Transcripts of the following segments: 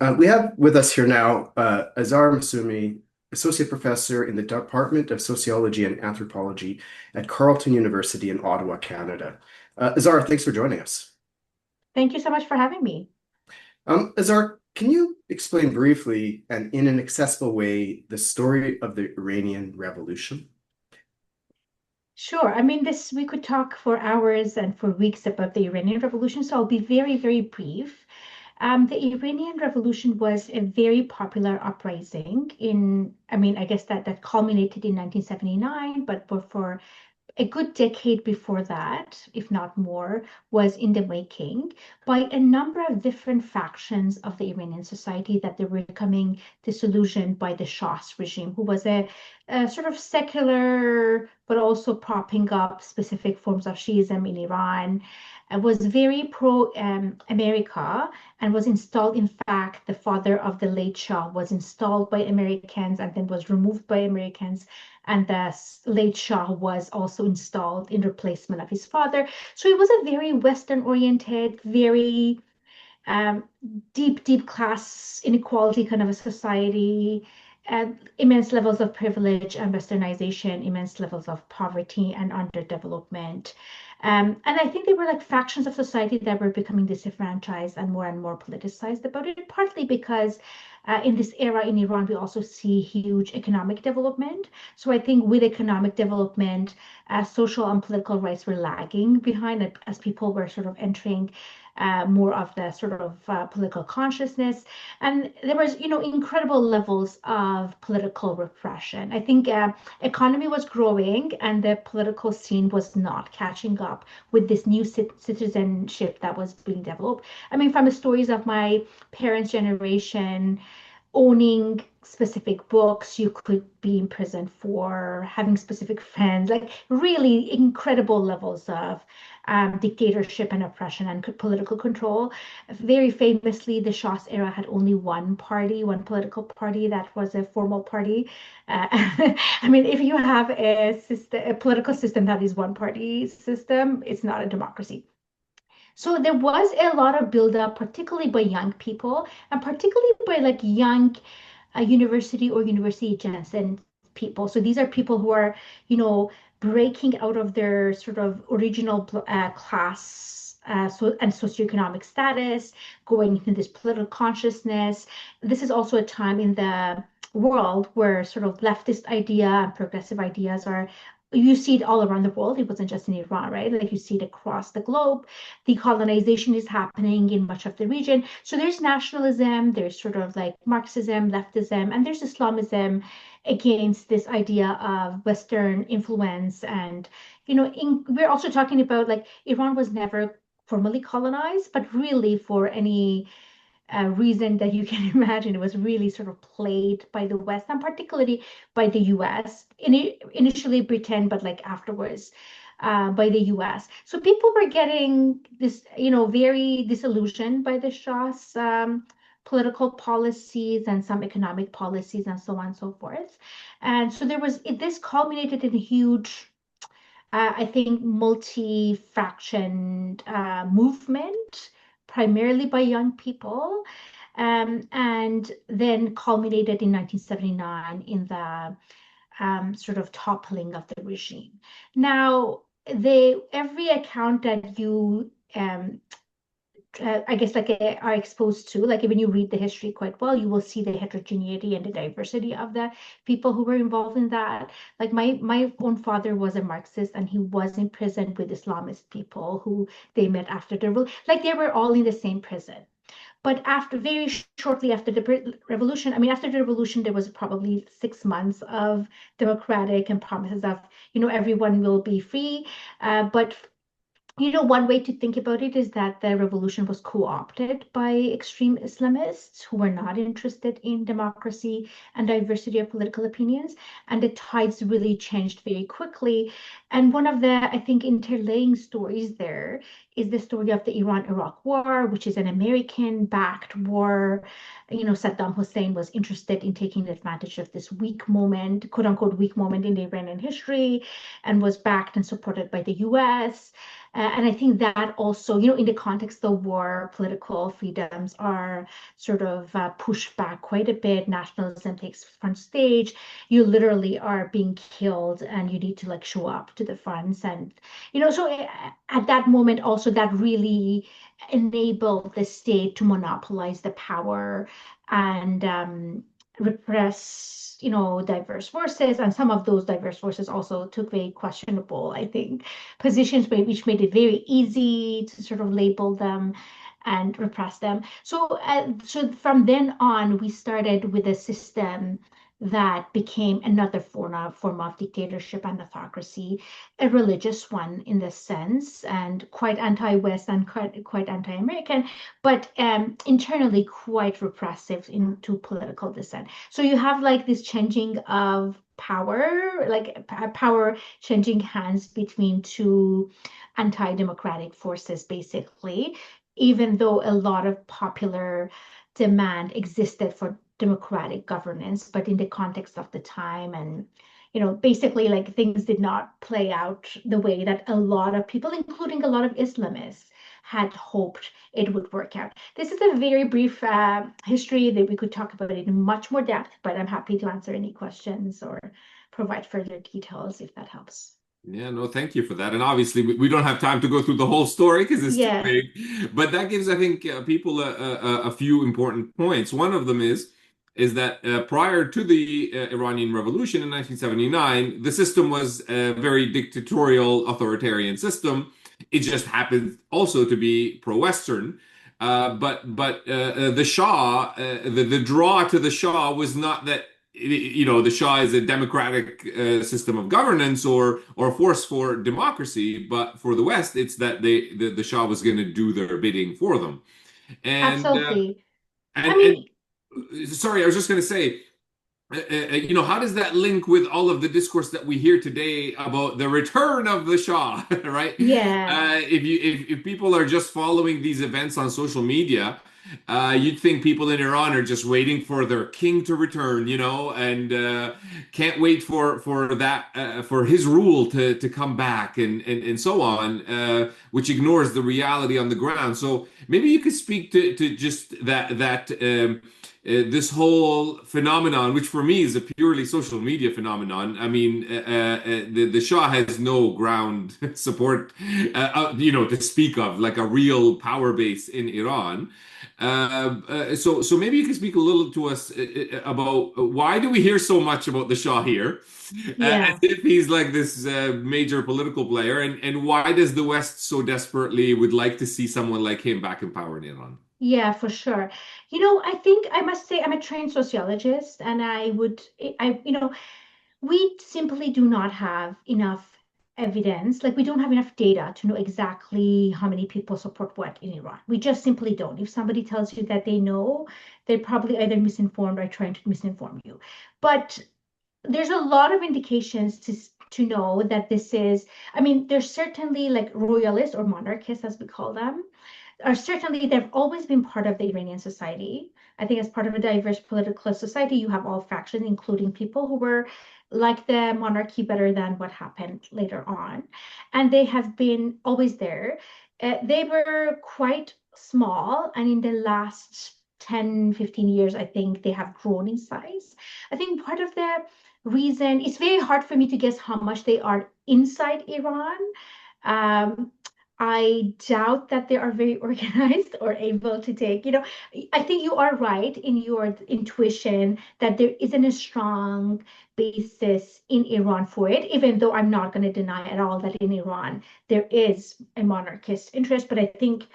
We have with us here now Azar Masoumi, Associate Professor in the Department of Sociology and Anthropology at Carleton University in Ottawa, Canada. Azar, thanks for joining us. Thank you so much for having me. Azar, can you explain briefly and in an accessible way the story of the Iranian Revolution? Sure. I mean, this we could talk for hours and for weeks about the Iranian Revolution, so I'll be very, very brief. The Iranian Revolution was a very popular uprising I guess that culminated in 1979, but for a good decade before that, if not more, was in the making by a number of different factions of the Iranian society that they were becoming disillusioned by the Shah's regime, who was a sort of secular, but also propping up specific forms of Shiism in Iran, was very pro America and was installed. In fact, the father of the late Shah was installed by Americans and then was removed by Americans, and the late Shah was also installed in replacement of his father. So it was a very Western oriented, very um, deep class inequality kind of a society, immense levels of privilege and westernization, immense levels of poverty and underdevelopment. And I think they were like factions of society that were becoming disenfranchised and more politicized about it, partly because in this era in Iran, we also see huge economic development. So I think with economic development, social and political rights were lagging behind as people were sort of entering more of the sort of political consciousness. And there was, incredible levels of political repression. I think economy was growing and the political scene was not catching up with this new citizenship that was being developed. I mean, from the stories of my parents' generation, owning specific books, you could be in prison for having specific friends, like really incredible levels of dictatorship and oppression and political control. Very famously, the Shah's era had only one party, one political party that was a formal party. I mean, if you have a political system that is one party system, it's not a democracy. So there was a lot of buildup, particularly by young people, and particularly by like young university or university adjacent people. So these are people who are, you know, breaking out of their sort of original class and socioeconomic status, going into this political consciousness. This is also a time in the world where sort of leftist idea and progressive ideas are, you see it all around the world. It wasn't just in Iran, right? Like you see it across the globe. Decolonization is happening in much of the region. So there's nationalism, there's sort of like Marxism, leftism, and there's Islamism against this idea of Western influence. And, we're also talking about like Iran was never formally colonized, but really for any reason that you can imagine. It was really sort of played by the West and particularly by the US. Initially Britain, but like afterwards by the US. So people were getting this, very disillusioned by the Shah's political policies and some economic policies and so on and so forth. And so this culminated in a huge I think, multi-faction movement, primarily by young people, and then culminated in 1979 in the sort of toppling of the regime. Now, every account that you I guess like are exposed to, like when you read the history quite well, you will see the heterogeneity and the diversity of the people who were involved in that. Like my own father was a Marxist and he was in prison with Islamist people who they met after the like they were all in the same prison. But after very shortly after the revolution, I mean, after the revolution, there was probably 6 months of democratic and promises of, everyone will be free. But one way to think about it is that the revolution was co-opted by extreme Islamists who were not interested in democracy and diversity of political opinions. And the tides really changed very quickly. And one of the, I think, interlaying stories there is the story of the Iran-Iraq War, which is an American-backed war. Saddam Hussein was interested in taking advantage of this weak moment, quote unquote, weak moment in the Iranian history, and was backed and supported by the US. And I think that also, in the context of the war, political freedoms are sort of pushed back quite a bit. Nationalism takes front stage. You literally are being killed and you need to like show up to the fronts. And, so at that moment also that really enabled the state to monopolize the power and repress, diverse forces. And some of those diverse forces also took very questionable, I think, positions which made it very easy to sort of label them and repress them. So from then on, we started with a system that became another form of dictatorship and autocracy, a religious one in this sense, and quite anti-West and quite anti-American, but internally quite repressive into political dissent. So you have like this changing of power, like power changing hands between two anti-democratic forces, basically, even though a lot of popular demand existed for democratic governance, but in the context of the time and basically like things did not play out the way that a lot of people, including a lot of Islamists, had hoped it would work out. This is a very brief history that we could talk about it in much more depth, but I'm happy to answer any questions or provide further details if that helps. Yeah, no, thank you for that. And obviously, we don't have time to go through the whole story because it's too Yeah, big. But that gives, I think, people a few important points. One of them is that prior to the Iranian Revolution in 1979, the system was a very dictatorial, authoritarian system. It just happened also to be pro-Western. But the Shah, the draw to the Shah was not that the Shah is a democratic system of governance or a force for democracy, but for the West, it's that the Shah was going to do their bidding for them. And absolutely. I and mean, sorry, I was just going to say, how does that link with all of the discourse that we hear today about the return of the Shah, right? yeah. If people are just following these events on social media, you'd think people in Iran are just waiting for their king to return, and can't wait for his rule to come back and so on, which ignores the reality on the ground. So maybe you could speak to just that. This whole phenomenon, which for me is a purely social media phenomenon. I mean, the Shah has no ground support, to speak of, like a real power base in Iran. So maybe you can speak a little to us about why do we hear so much about the Shah here, as Yeah. if he's like this major political player, and why does the West so desperately would like to see someone like him back in power in Iran? Yeah, for sure. I think I must say I'm a trained sociologist, and we simply do not have enough evidence. Like, we don't have enough data to know exactly how many people support what in Iran. We just simply don't. If somebody tells you that they know, they're probably either misinformed or trying to misinform you. But there's a lot of indications to know that this is, I mean, there's certainly like royalists or monarchists, as we call them, are certainly they've always been part of the Iranian society. I think as part of a diverse political society, you have all factions, including people who were like the monarchy better than what happened later on. And they have been always there. They were quite small, and in the last 10, 15 years, I think they have grown in size. I think part of the reason, it's very hard for me to guess how much they are inside Iran. Um, I doubt that they are very organized or able to take, I think you are right in your intuition that there isn't a strong basis in Iran for it, even though I'm not going to deny at all that in Iran there is a monarchist interest. But I think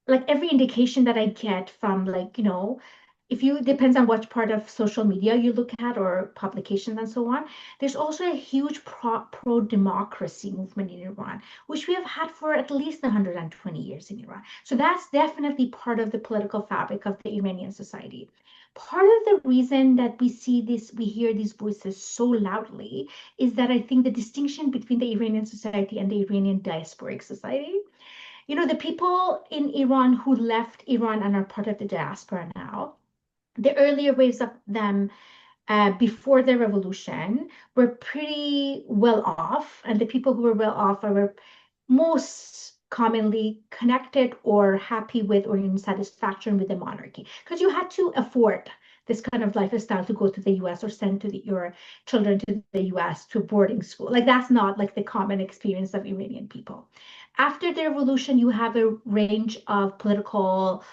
like every indication that I get from like, if you depends on what part of social media you look at or publications and so on, there's also a huge pro-democracy movement in Iran, which we have had for at least 120 years in Iran. So that's definitely part of the political fabric of the Iranian society. Part of the reason that we hear these voices so loudly is that I think the distinction between the Iranian society and the Iranian diasporic society, the people in Iran who left Iran and are part of the diaspora now, the earlier waves of them before the revolution were pretty well off, and the people who were well off were most commonly connected or happy with or in satisfaction with the monarchy, because you had to afford this kind of lifestyle to go to the US or send your children to the US to boarding school. Like that's not like the common experience of Iranian people. After the revolution, you have a range of political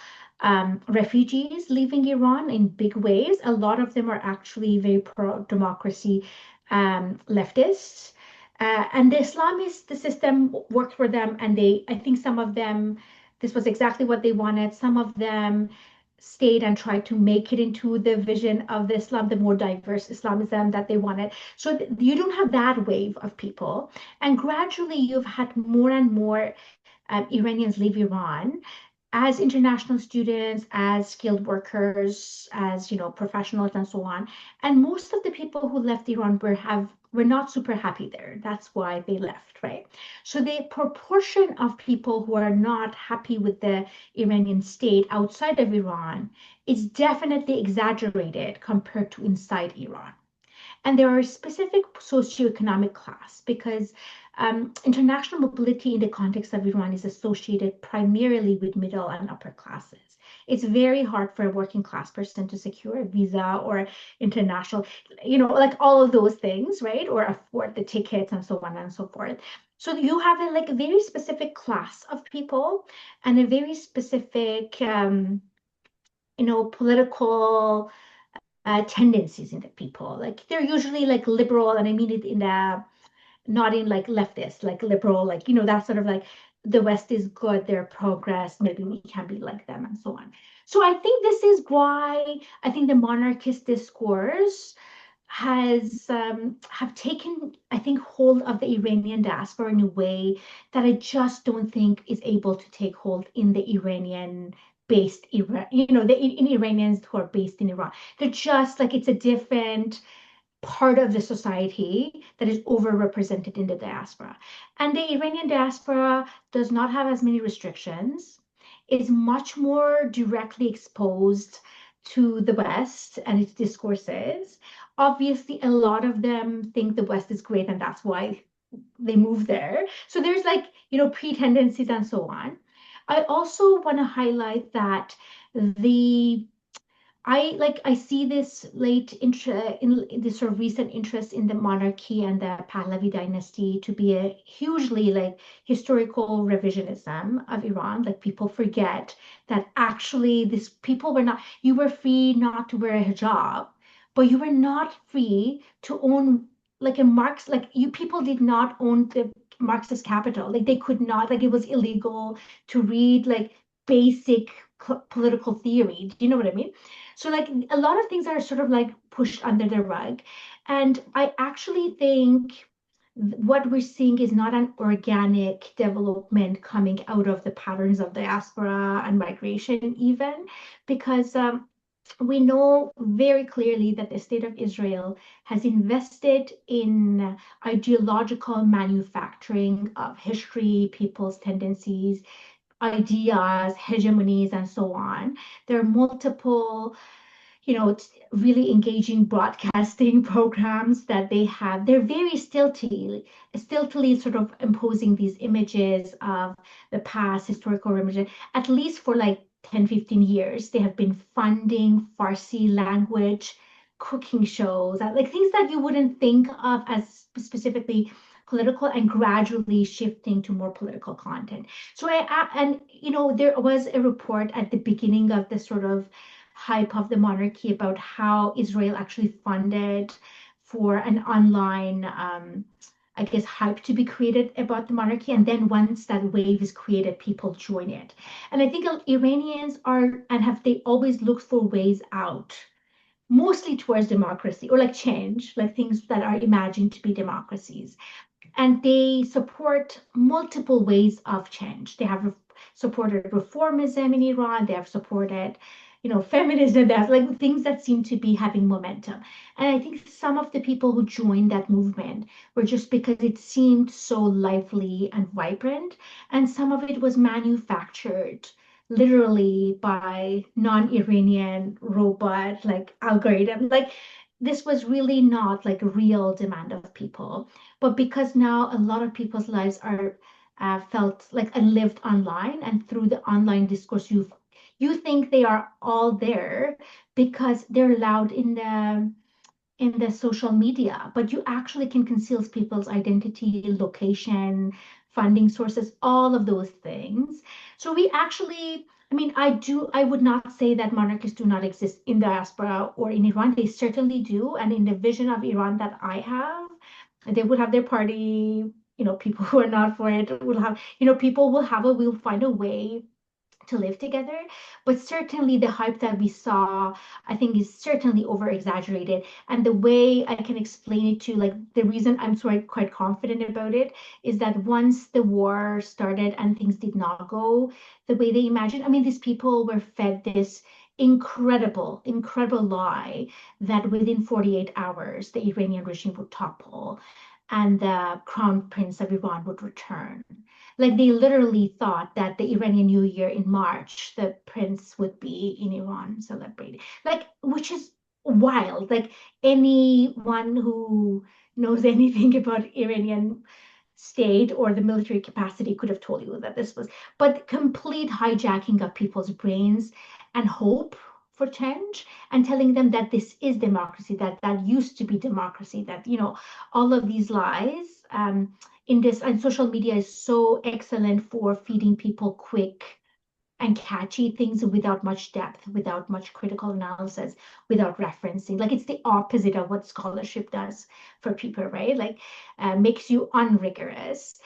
refugees leaving Iran in big ways. A lot of them are actually very pro-democracy leftists. And the Islamist, the system worked for them, and I think some of them, this was exactly what they wanted. Some of them stayed and tried to make it into the vision of the Islam, the more diverse Islamism that they wanted. So you don't have that wave of people. And gradually you've had more and more Iranians leave Iran as international students, as skilled workers, as professionals, and so on. And most of the people who left Iran were not super happy there. That's why they left, right? So the proportion of people who are not happy with the Iranian state outside of Iran is definitely exaggerated compared to inside Iran. And there are specific socioeconomic class because international mobility in the context of Iran is associated primarily with middle and upper classes. It's very hard for a working class person to secure a visa or international, like all of those things, right? Or afford the tickets and so on and so forth. So you have a very specific class of people and a very specific, political tendencies in the people. Like they're usually like liberal, and I mean it in a not in like leftist, like liberal, like that sort of like the West is good, they're progress, maybe we can be like them, and so on. So I think this is why I think the monarchist discourse has have taken, I think, hold of the Iranian diaspora in a way that I just don't think is able to take hold in the Iranian based Iran, in Iranians who are based in Iran. They're just like it's a different part of the society that is overrepresented in the diaspora. And the Iranian diaspora does not have as many restrictions, is much more directly exposed to the West and its discourses. Obviously, a lot of them think the West is great, and that's why they move there. So there's pre-tendencies and so on. I also want to highlight that the I see this late interest in this sort of recent interest in the monarchy and the Pahlavi dynasty to be a hugely historical revisionism of Iran. Like people forget that actually these people were not, you were free not to wear a hijab, but you were not free to own like a Marx, like you people did not own the Marxist capital. Like they could not, like it was illegal to read like basic political theory. Do you know what I mean? So like a lot of things are sort of like pushed under the rug. And I actually think what we're seeing is not an organic development coming out of the patterns of diaspora and migration even, because we know very clearly that the state of Israel has invested in ideological manufacturing of history, people's tendencies, ideas, hegemonies, and so on. There are multiple really engaging broadcasting programs that they have. They're very stiltily sort of imposing these images of the past, historical images, at least for like 10, 15 years. They have been funding Farsi language cooking shows, like things that you wouldn't think of as specifically political and gradually shifting to more political content. So there was a report at the beginning of the sort of hype of the monarchy about how Israel actually funded for an online, I guess, hype to be created about the monarchy. And then once that wave is created, people join it. And I think Iranians are and have they always looked for ways out, mostly towards democracy or like change, like things that are imagined to be democracies. And they support multiple ways of change. They have supported reformism in Iran. They have supported, feminism. They have like things that seem to be having momentum. And I think some of the people who joined that movement were just because it seemed so lively and vibrant, and some of it was manufactured literally by non-Iranian robot like algorithm. Like this was really not like a real demand of people. But because now a lot of people's lives are felt like and lived online, and through the online discourse, you think they are all there because they're loud in the social media, but you actually can conceal people's identity, location, funding sources, all of those things. So we actually, I would not say that monarchies do not exist in diaspora or in Iran. They certainly do. And in the vision of Iran that I have, they would have their party, people who are not for it will have, people will find a way to live together. But certainly the hype that we saw, I think, is certainly over exaggerated. And the way I can explain it to, like, the reason I'm so quite confident about it is that once the war started and things did not go the way they imagined, these people were fed this incredible lie that within 48 hours the Iranian regime would topple and the crown prince of Iran would return. Like, they literally thought that the Iranian New Year in March, the prince would be in Iran celebrating, like, which is wild. Like, anyone who knows anything about Iranian state or the military capacity could have told you that this was, but complete hijacking of people's brains and hope for change, and telling them that this is democracy, that used to be democracy, that, all of these lies. In this, and social media is so excellent for feeding people quick and catchy things without much depth, without much critical analysis, without referencing. Like, it's the opposite of what scholarship does for people, right? Like, makes you unrigorous.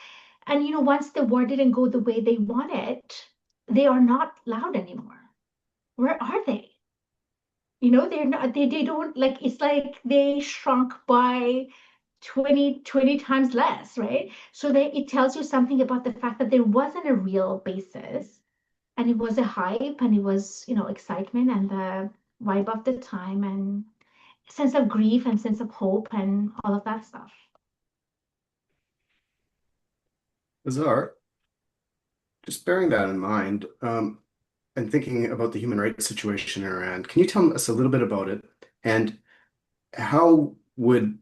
And, once the war didn't go the way they wanted, they are not loud anymore. Where are they? They're not, they don't, like, it's like they shrunk by 20 times less, right? So it tells you something about the fact that there wasn't a real basis, and it was a hype, and it was, excitement and the vibe of the time, and sense of grief and sense of hope and all of that stuff. Azar, just bearing that in mind, and thinking about the human rights situation in Iran, can you tell us a little bit about it? And how would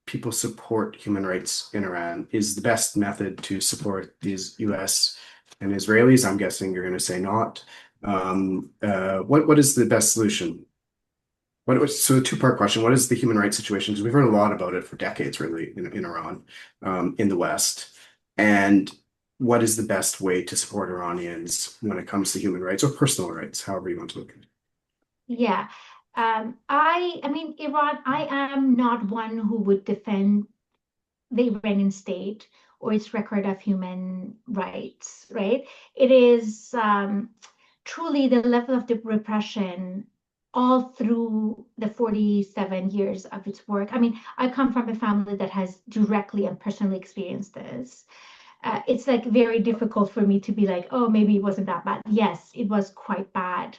people support human rights in Iran? Is the best method to support these US and Israelis? I'm guessing you're going to say not. What is the best solution? So a two-part question. What is the human rights situation? Because we've heard a lot about it for decades, really, in Iran, in the West. And what is the best way to support Iranians when it comes to human rights or personal rights, however you want to look at it? Yeah. Iran, I am not one who would defend the Iranian state or its record of human rights, right? It is truly the level of the repression all through the 47 years of its work. I come from a family that has directly and personally experienced this. It's like very difficult for me to be like, oh, maybe it wasn't that bad. Yes, it was quite bad.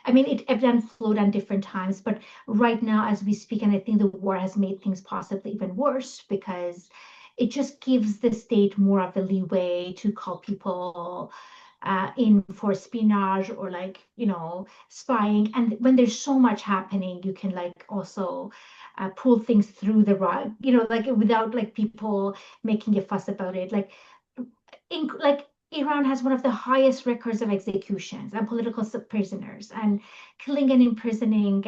It ebbed and flowed on different times, but right now, as we speak, and I think the war has made things possibly even worse because it just gives the state more of a leeway to call people in for espionage or, like, spying. And when there's so much happening, you can, like, also pull things through the rug, like, without, like, people making a fuss about it. Like, Iran has one of the highest records of executions and political prisoners and killing and imprisoning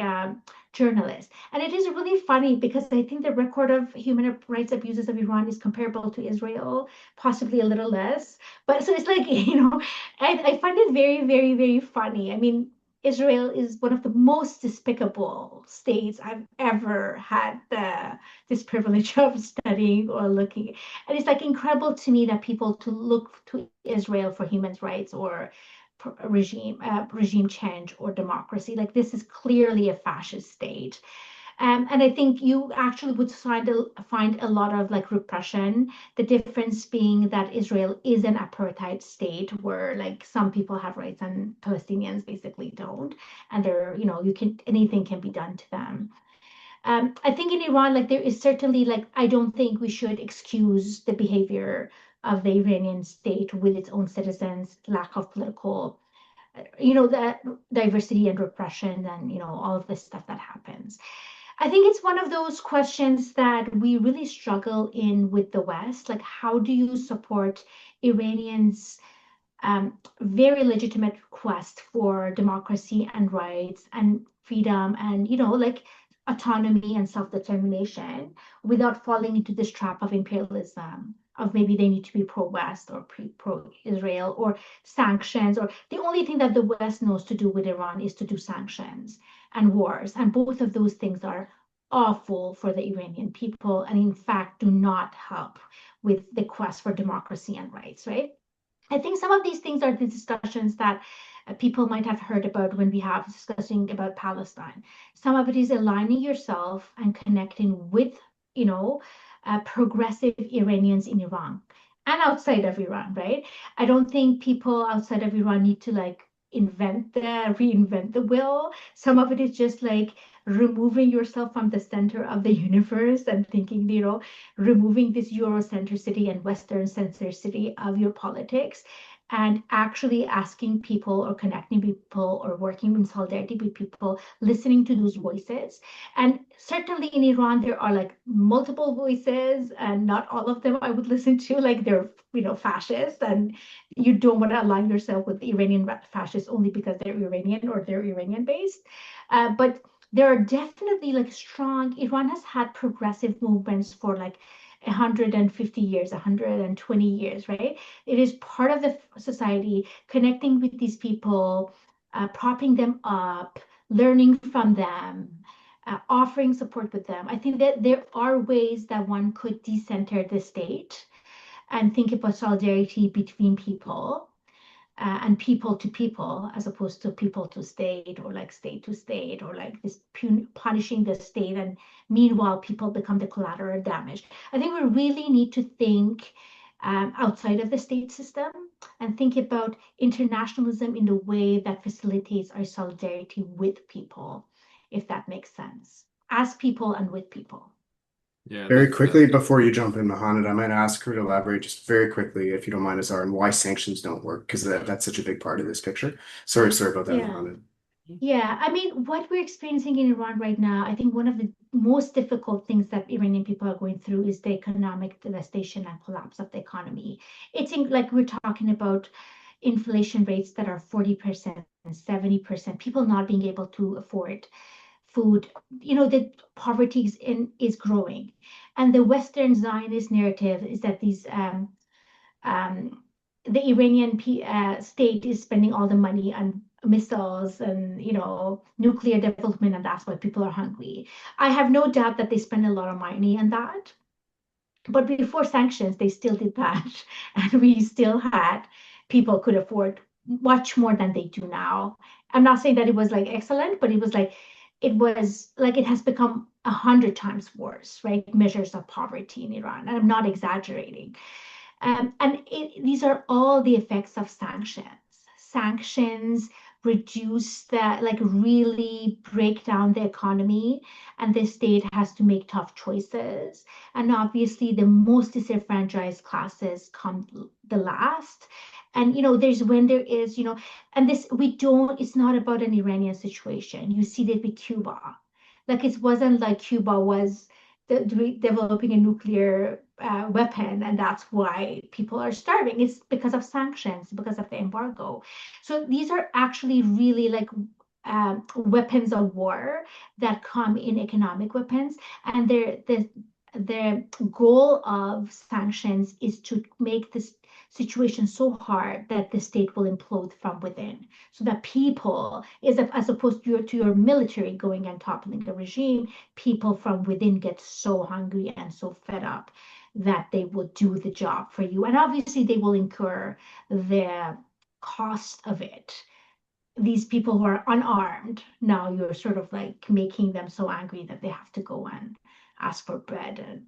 journalists. And it is really funny because I think the record of human rights abuses of Iran is comparable to Israel, possibly a little less. But so it's like, I find it very, very, very funny. Israel is one of the most despicable states I've ever had this privilege of studying or looking. And it's, like, incredible to me that people to look to Israel for human rights or regime change or democracy. Like, this is clearly a fascist state. And I think you actually would find a lot of, like, repression. The difference being that Israel is an apartheid state where, like, some people have rights and Palestinians basically don't. And anything can be done to them. I think in Iran, like, there is certainly, like, I don't think we should excuse the behavior of the Iranian state with its own citizens, lack of political, the diversity and repression and, all of this stuff that happens. I think it's one of those questions that we really struggle in with the West. Like, how do you support Iranians' very legitimate quest for democracy and rights and freedom and, like autonomy and self-determination without falling into this trap of imperialism, of maybe they need to be pro-West or pro-Israel or sanctions, or the only thing that the West knows to do with Iran is to do sanctions and wars. And both of those things are awful for the Iranian people and in fact do not help with the quest for democracy and rights, right? I think some of these things are the discussions that people might have heard about when we have discussing about Palestine. Some of it is aligning yourself and connecting with, you know, progressive Iranians in Iran and outside of Iran, right? I don't think people outside of Iran need to like reinvent the wheel. Some of it is just like removing yourself from the center of the universe and thinking, removing this Eurocentricity and Western centricity of your politics and actually asking people or connecting people or working in solidarity with people, listening to those voices. And certainly in Iran, there are like multiple voices, and not all of them I would listen to. Like they're, fascist, and you don't want to align yourself with the Iranian fascists only because they're Iranian or they're Iranian based. But there are definitely like strong, Iran has had progressive movements for like 150 years, 120 years, right? It is part of the society, connecting with these people, propping them up, learning from them, offering support with them. I think that there are ways that one could decenter the state and think about solidarity between people, and people to people as opposed to people to state or like state to state or like this punishing the state, and meanwhile people become the collateral damage. I think we really need to think outside of the state system and think about internationalism in the way that facilitates our solidarity with people, if that makes sense, as people and with people. Yeah, Very quickly, before you jump in, Mohammed, I might ask her to elaborate just very quickly, if you don't mind, Azar, on why sanctions don't work, because that's such a big part of this picture. Sorry about that, Yeah. Mohammed. Yeah, I mean, what we're experiencing in Iran right now, I think one of the most difficult things that Iranian people are going through is the economic devastation and collapse of the economy. It's like we're talking about inflation rates that are 40% and 70%, people not being able to afford food. The poverty is growing. And the Western Zionist narrative is that the Iranian state is spending all the money on missiles and nuclear development, and that's why people are hungry. I have no doubt that they spend a lot of money on that, but before sanctions, they still did that, and we still had people could afford much more than they do now. I'm not saying that it was like excellent, but it has become 100 times worse, right? Measures of poverty in Iran, and I'm not exaggerating. These are all the effects of sanctions. Sanctions reduce like really break down the economy, and the state has to make tough choices. And obviously, the most disenfranchised classes come the last. And there's when there is, and this we don't. It's not about an Iranian situation. You see that with Cuba, like it wasn't like Cuba was developing a nuclear weapon, and that's why people are starving. It's because of sanctions, because of the embargo. So these are actually really like weapons of war that come in economic weapons, and the goal of sanctions is to make this situation so hard that the state will implode from within, so that people, as opposed to your military going and toppling the regime, people from within get so hungry and so fed up that they will do the job for you. And obviously, they will incur the cost of it. These people who are unarmed, now you're sort of like making them so angry that they have to go and ask for bread and.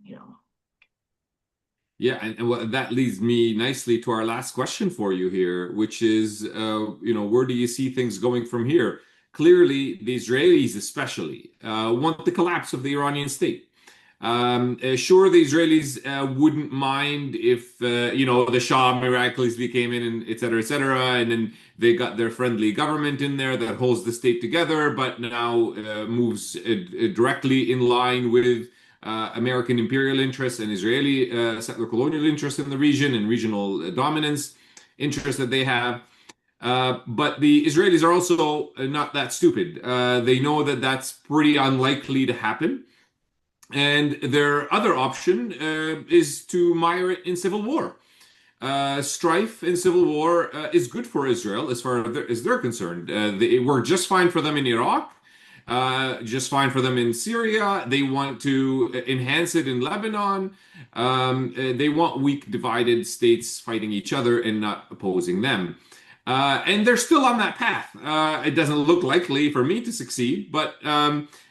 Yeah, and well, that leads me nicely to our last question for you here, which is, where do you see things going from here? Clearly, the Israelis especially want the collapse of the Iranian state. Sure, the Israelis wouldn't mind if the Shah miraculously came in and et cetera, and then they got their friendly government in there that holds the state together, but now moves directly in line with American imperial interests and Israeli settler colonial interests in the region and regional dominance interests that they have. But the Israelis are also not that stupid. They know that that's pretty unlikely to happen. And their other option is to mire it in civil war. Strife and civil war is good for Israel as far as they're concerned. They were just fine for them in Iraq, just fine for them in Syria. They want to enhance it in Lebanon. They want weak, divided states fighting each other and not opposing them. And they're still on that path. It doesn't look likely for me to succeed, but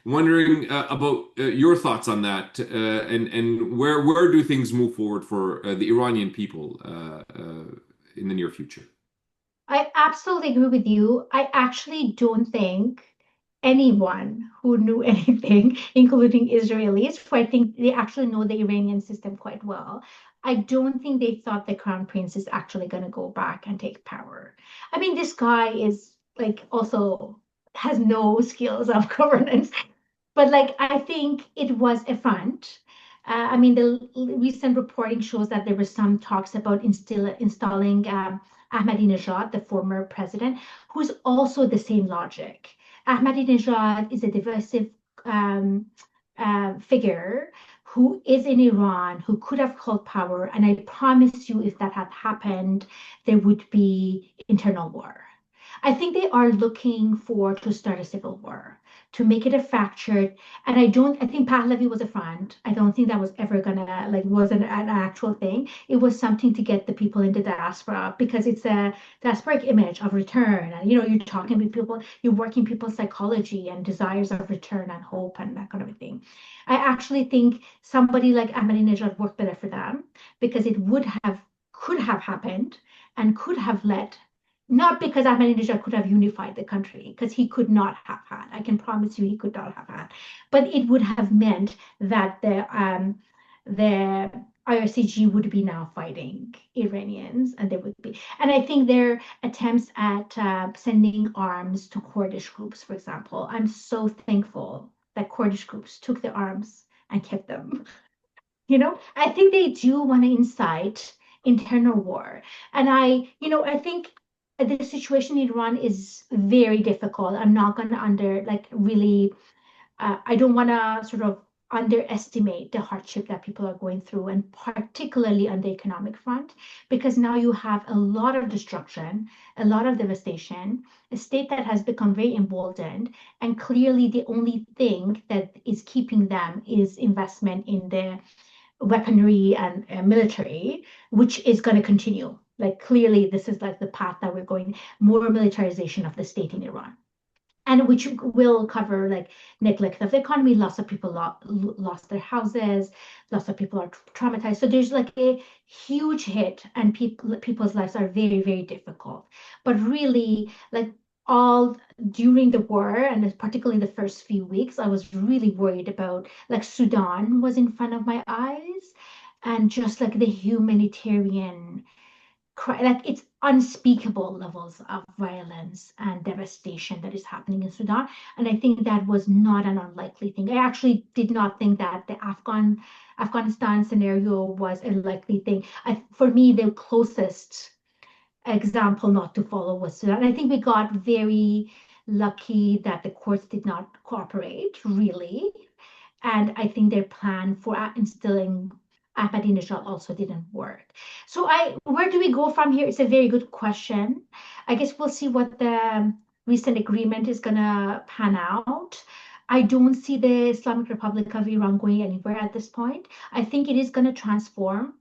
wondering about your thoughts on that, and where do things move forward for the Iranian people in the near future? I absolutely agree with you. I actually don't think anyone who knew anything, including Israelis, who I think they actually know the Iranian system quite well, I don't think they thought the crown prince is actually going to go back and take power. I mean, this guy is like also has no skills of governance, but like I think it was a front. I mean, the recent reporting shows that there were some talks about installing Ahmadinejad, the former president, who's also the same logic. Ahmadinejad is a divisive figure who is in Iran, who could have called power. And I promise you, if that had happened, there would be internal war. I think they are looking for to start a civil war, to make it a fractured. And I think Pahlavi was a front. I don't think that was ever gonna like wasn't an actual thing. It was something to get the people into diaspora because it's a diasporic image of return. And you're talking with people, you're working people's psychology and desires of return and hope and that kind of a thing. I actually think somebody like Ahmadinejad worked better for them because it could have happened and could have led not because Ahmadinejad could have unified the country, because he could not have had. I can promise you he could not have had. But it would have meant that the IRCG would be now fighting Iranians, and there would be. And I think their attempts at sending arms to Kurdish groups, for example, I'm so thankful that Kurdish groups took the arms and kept them. I think they do want to incite internal war. And I think the situation in Iran is very difficult. I'm not going to really, I don't want to sort of underestimate the hardship that people are going through, and particularly on the economic front, because now you have a lot of destruction, a lot of devastation, a state that has become very emboldened, and clearly the only thing that is keeping them is investment in the weaponry and military, which is going to continue. Like clearly, this is like the path that we're going, more militarization of the state in Iran. And which will cover like neglect of the economy, lots of people lost their houses, lots of people are traumatized. So there's like a huge hit, and people's lives are very, very difficult. But really, like all during the war, and particularly the first few weeks, I was really worried about like Sudan was in front of my eyes, and just like the humanitarian like it's unspeakable levels of violence and devastation that is happening in Sudan. And I think that was not an unlikely thing. I actually did not think that the Afghanistan scenario was a likely thing. For me, the closest example not to follow was Sudan. I think we got very lucky that the courts did not cooperate, really. And I think their plan for instilling Ahmadinejad also didn't work. So where do we go from here? It's a very good question. I guess we'll see what the recent agreement is gonna pan out. I don't see the Islamic Republic of Iran going anywhere at this point. I think it is gonna transform.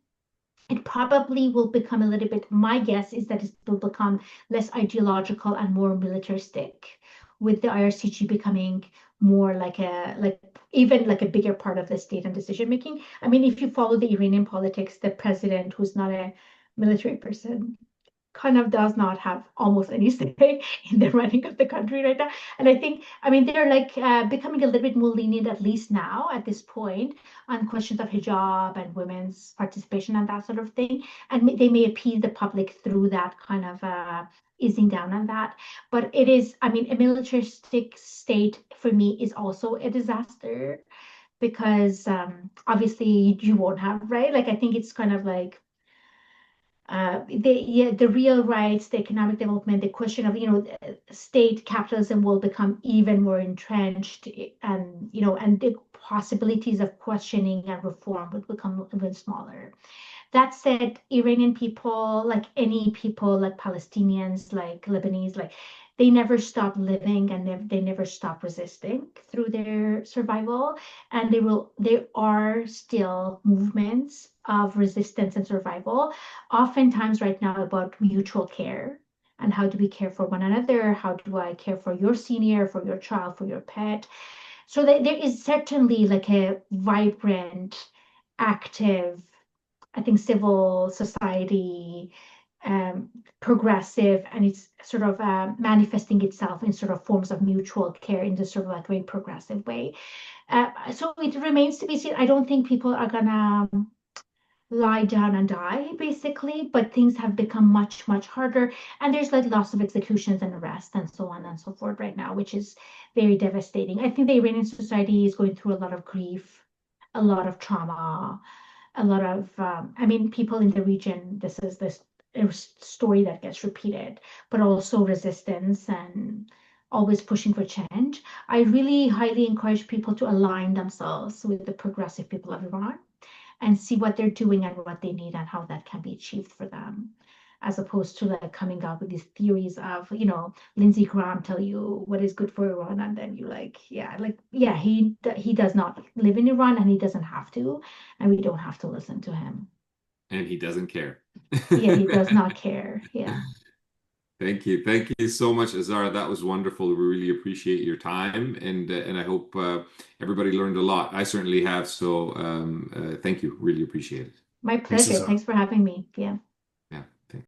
It probably will become a little bit, my guess is that it will become less ideological and more militaristic, with the IRCG becoming more like even like a bigger part of the state and decision making. I mean, if you follow the Iranian politics, the president, who's not a military person, kind of does not have almost any say in the running of the country right now. And I think, I mean, they're like becoming a little bit more lenient, at least now at this point, on questions of hijab and women's participation and that sort of thing. And they may appease the public through that kind of easing down on that. But it is, I mean, a militaristic state for me is also a disaster because obviously you won't have, right? Like, I think it's kind of like the real rights, the economic development, the question of, state capitalism will become even more entrenched, and, and the possibilities of questioning and reform would become even smaller. That said, Iranian people, like any people, like Palestinians, like Lebanese, like they never stop living and they never stop resisting through their survival. And there are still movements of resistance and survival, oftentimes right now about mutual care and how do we care for one another? How do I care for your senior, for your child, for your pet? So there is certainly like a vibrant, active, I think, civil society, um, progressive, and it's sort of manifesting itself in sort of forms of mutual care in this sort of like very progressive way. So it remains to be seen. I don't think people are gonna lie down and die, basically, but things have become much, much harder. And there's like lots of executions and arrests and so on and so forth right now, which is very devastating. I think the Iranian society is going through a lot of grief, a lot of trauma, a lot of I mean, people in the region, this is this story that gets repeated, but also resistance and always pushing for change. I really highly encourage people to align themselves with the progressive people of Iran and see what they're doing and what they need and how that can be achieved for them, as opposed to like coming out with these theories of, Lindsey Graham tell you what is good for Iran, and then you like, yeah, he does not live in Iran and he doesn't have to, and we don't have to listen to him. And he doesn't care. Yeah, he does not care. Yeah. Thank you. Thank you so much, Azar. That was wonderful. We really appreciate your time, and I hope everybody learned a lot. I certainly have. So thank you. Really appreciate it. My Thanks, pleasure. Azar. Thanks for having me. Yeah.